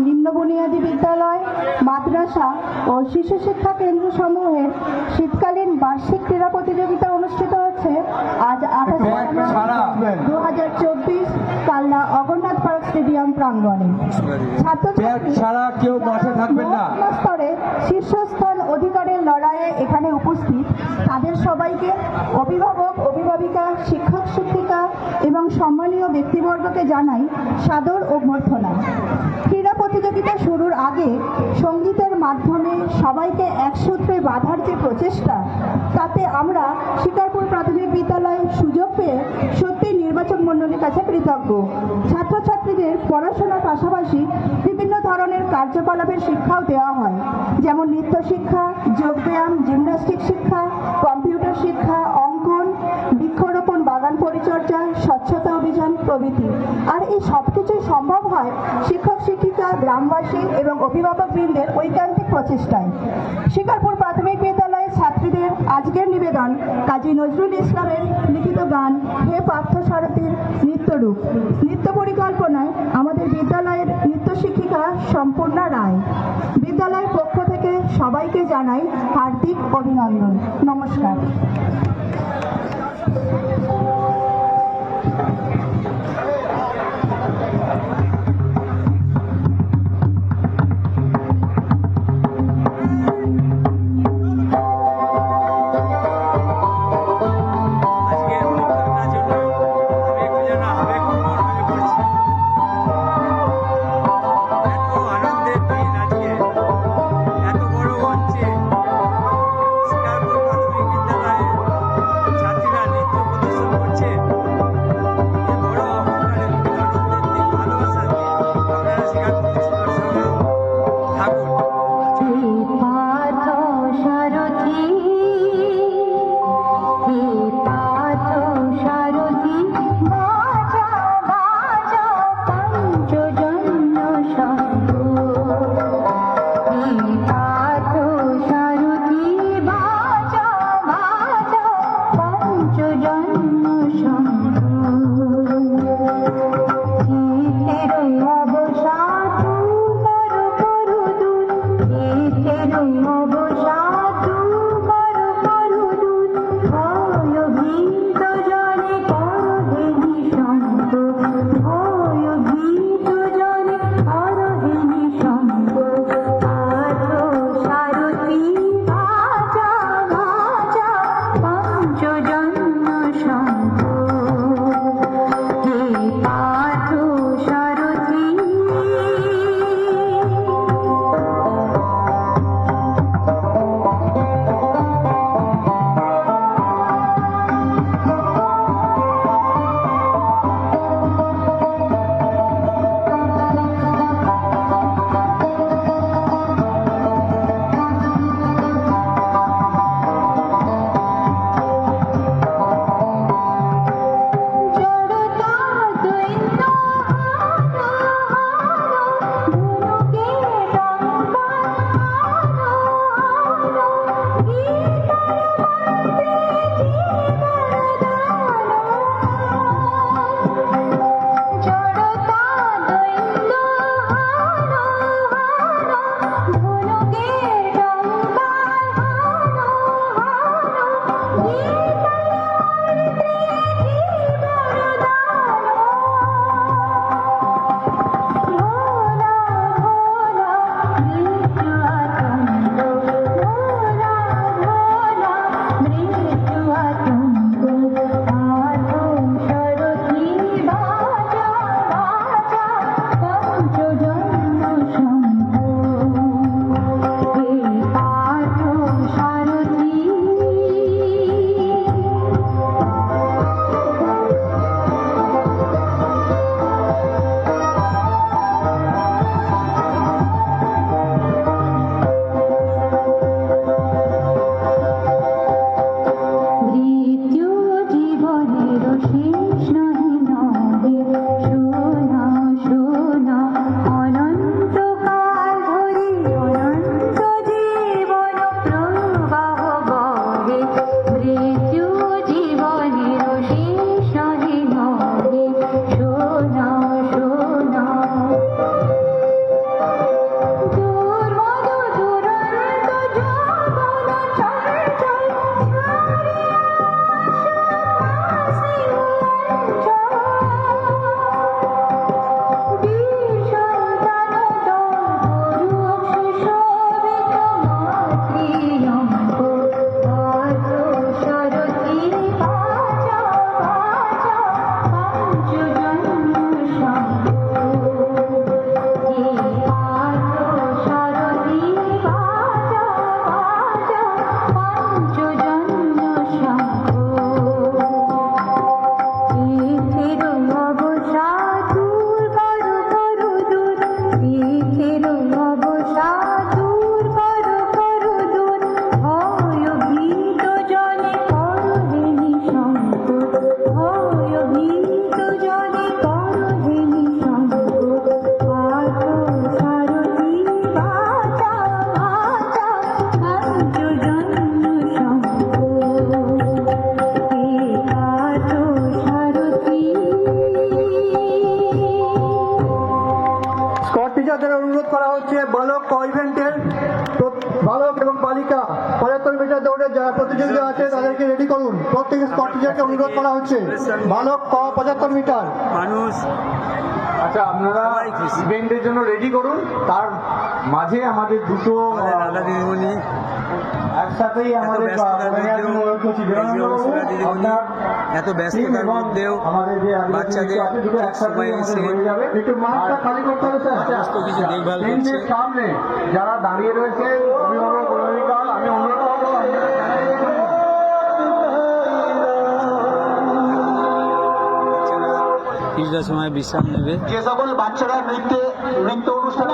নিম্ন বুনিয়াদী বিদ্যালয়, মাদ্রাসা ও শিশু শিক্ষা কেন্দ্র সমূহের শীতকালীন বার্ষিক ক্রীড়া প্রতিযোগিতা অনুষ্ঠিত হচ্ছে আজ 28/2024 কালনা অগরনাথ পার্ক স্টেডিয়াম প্রাঙ্গণে। স্তরে শীর্ষস্থান অধিকারের লড়াইয়ে এখানে উপস্থিত তাদের সবাইকে অভিভাবক, অভিভাবিকা, শিক্ষক, শিক্ষিকা এবং সম্মানীয় ব্যক্তিবর্গকে জানাই সাদর অভ্যর্থনা। ক্রীড়া প্রতিযোগিতা শুরুর আগে সঙ্গীতের মাধ্যমে সবাইকে একসূত্রে বাঁধার যে প্রচেষ্টা, তাতে আমরা শিকারপুর প্রাথমিক বিদ্যালয়ে সুযোগ পেয়ে সত্যি নির্বাচক মণ্ডলীর কাছে কৃতজ্ঞ। ছাত্রছাত্রীদের পড়াশোনার পাশাপাশি বিভিন্ন ধরনের কার্যকলাপের শিক্ষাও দেওয়া হয়, যেমন নৃত্য শিক্ষা, যোগব্যায়াম, জিমন্যাস্টিক শিক্ষা, কম্পিউটার শিক্ষা, অঙ্কন, বৃক্ষরোপণ, বাগান পরিচর্যা, স্বচ্ছতা অভিযান প্রভৃতি। আর এই সব কিছুই সম্ভব হয় শিক্ষক, শিক্ষিকা, গ্রামবাসী এবং অভিভাবকবৃন্দের ঐকান্তিক প্রচেষ্টায়। শিকারপুর প্রাথমিক বিদ্যালয়ের ছাত্রীদের আজকের নিবেদন কাজী নজরুল ইসলামের লিখিত গান হে পার্থসারথীর নৃত্যরূপ। নৃত্য পরিকল্পনায় আমাদের বিদ্যালয়ের নৃত্য শিক্ষিকা সম্পূর্ণা রায়। বিদ্যালয়ের পক্ষ থেকে সবাইকে জানাই হার্দিক অভিনন্দন। নমস্কার। ছাত্রীরা নৃত্য প্রদর্শন করছে। টিচারদের অনুরোধ করা হচ্ছে বালক ক ইভেন্টের বালক এবং বালিকা 75 মিটার দৌড়ে যারা প্রতিযোগিতা আছে তাদেরকে রেডি করুন। প্রত্যেক স্পট টিচারকে অনুরোধ করা হচ্ছে বালক ক 75 মিটার। মানুষ আচ্ছা, আপনারা ইভেন্টের জন্য রেডি করুন। তার মাঝে আমাদের দুটো দাদা দিদিমণি একসাথেই আমাদের এত ব্যস্ততার মধ্যেও বাচ্চাদের সময় এসে একটু মাঠটা খালি করতে হবে স্যার। সমস্ত কিছু দেখভাল করছে। স্ক্রিনের সামনে যারা দাঁড়িয়ে রয়েছে অভিভাবক অভিভাবিকা, আমি অনুরোধ করবো কিছুটা সময় বিশ্রাম নেবে। যে সকল বাচ্চারা নৃত্য অনুষ্ঠান